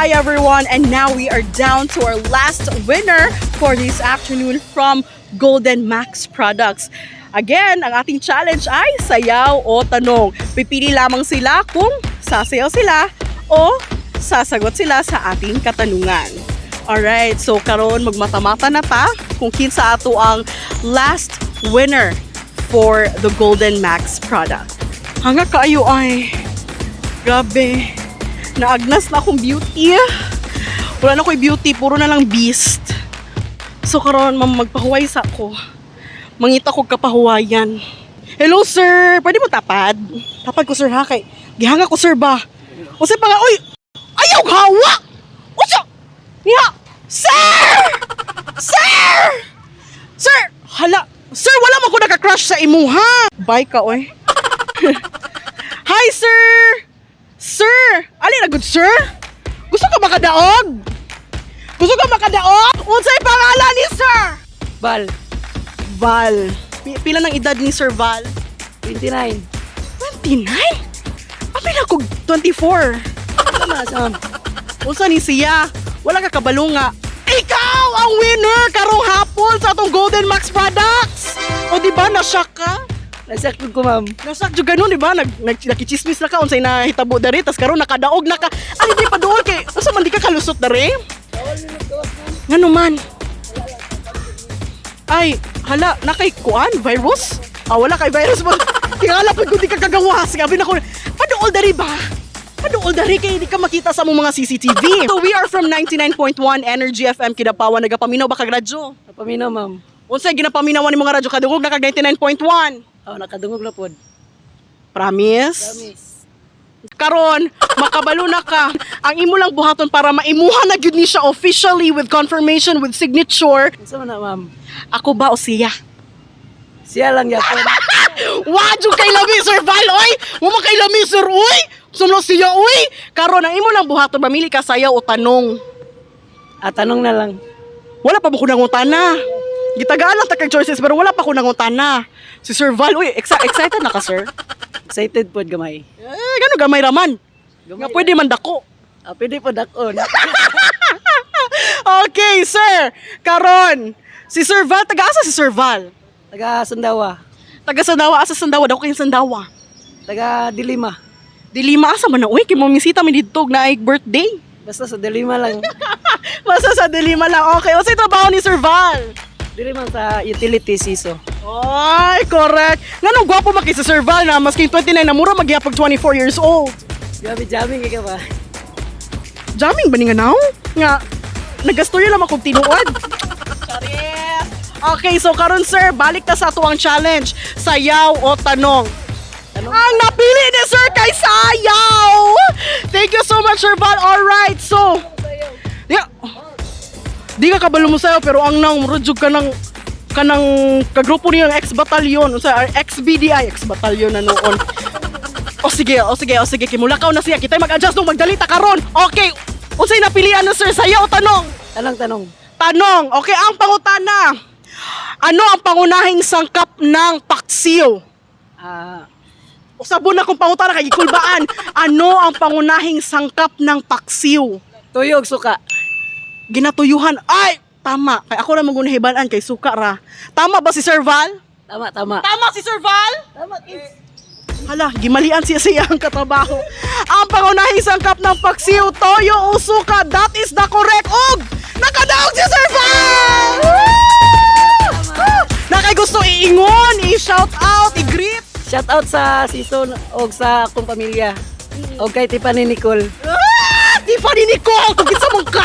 Hi everyone, and now we are down to our last winner for this afternoon from Golden Max Products. Again, ang ating challenge ay sayaw o tanong. Pipili lamang sila kung sasayaw sila o sasagot sila sa ating katanungan. Alright, so karon magmata-mata na ta kung kinsa ato ang last winner for the Golden Max product. Hanga kaayo ay grabe. Naagnas na akong beauty. Wala na ko'y beauty, puro na lang beast. So karon magpahuway sa ako. Mangita ko kapahuwayan. Hello sir, pwede mo tapad? Tapad ko sir ha, kay gihanga ko sir ba? O sir pa nga, oy! Ayaw hawa! O sir! Niya! Sir! Sir! Sir! Hala! Sir, wala man ko naka-crush sa imuha! Bye ka, oy. Hi sir! Sir! Ali na good sir? Gusto ka makadaog? Gusto ka makadaog? Unsay pangalan ni sir? Val, Val. Pila ng edad ni Sir Val? 29. 29? Apil ako 24. Tama, Sam. Unsa ni siya? Wala ka kabalo nga. Ikaw ang winner karong hapon sa atong Golden Max Products. O di ba na-shock ka? Nasakit ko, ma'am. Na-shock jud ganun di ba? Nakichismis na ka unsay nahitabo dari tas karon nakadaog na ka. Ali di pa dool kay unsa man di ka kalusot dari? Ngano man? Ay, hala, nakay kuan virus? Wala kay virus mo. Tingala pud ko di ka kagawas. Gabi na ko. Paduol dari ba? Paduol dari kay di ka makita sa mong mga CCTV. So we are from 99.1 Energy FM Kidapawan. Nagapaminaw ba kag radyo? Napaminaw, ma'am. Unsay ginapaminawan ni mga radyo kadungog na kag 99.1? Nakadungog na pod. Promise? Promise. Karon, makabalo na ka. Ang imo lang buhaton para maimuha na gyud ni siya officially with confirmation with signature. Unsa man na, ma'am? Ako ba o siya? Siya lang yapon. Wadyo kay lami Sir Val, oy! Mo kay lami sir, oy! Sumlo siya, oy! Karon, ang imo lang buhaton mamili ka sayaw o tanong. Tanong na lang. Wala pa ba ko nangutana? Gitagaan lang ta kag choices pero wala pa ko nangutana. Si Sir Val, uy, excited na ka, sir? Excited pod gamay. Gano'n gamay raman. Nga pwede man dako. Pwede pod dakon. Okay, sir. Karon, si Sir Val, taga-asa si Sir Val? Taga Sandawa. Taga Sandawa, asa Sandawa, daw kayong Sandawa. Taga Dilima. Dilima, asa man na, uy, kay mamisita mi dito na birthday. Basta sa Dilima lang. Basta sa Dilima lang, okay. O sa trabaho ni Sir Val? Dilima sa utility siso. Ay, correct. Nga nung gwapo maki sa Sir Val na maski 29 na mura magyapag 24 years old. Grabe jamming ka ba? Jamming ba ni nga now? Nga, nagastorya lang akong tinuod. Charis. Okay, so karon sir, balik ta sa ato ang challenge. Sayaw o tanong? Ang napili ni sir kay sayaw! Thank you so much, Sir Val. Alright, so... Yeah. Di ka kabalo mo sayo, pero ang nang rujug ka ng kagrupo niyo ng ex-batalyon, ex-BDI, ex-batalyon na noon. O sige, kimulakaw na siya. Kita'y mag-adjust nung magdalita karon. Okay, unsay napilian na sir, sayaw o tanong? Tanong. Tanong, okay, ang pangutana. Ano ang pangunahing sangkap ng paksiw? Usabon na kung pangutana kay ikulbaan. Ano ang pangunahing sangkap ng paksiw? Tuyog suka. Ginatuyuhan. Ay, tama. Kay ako na magunahibalan kay suka ra. Tama ba si Sir Val? Tama. Tama si Sir Val? Tama, kids. Hala, gimalian siya ang katrabaho. Ang pangunahing sangkap ng paksiw, toyo o suka. That is the correct. Og! Nakadaog si Sir Val! Nakay gusto iingon, i-shout out, i-greet. Shout out sa season og sa akong pamilya. Og kay Tiffany Nicole. Di pa ni Nicole, kung kinsa mong ka.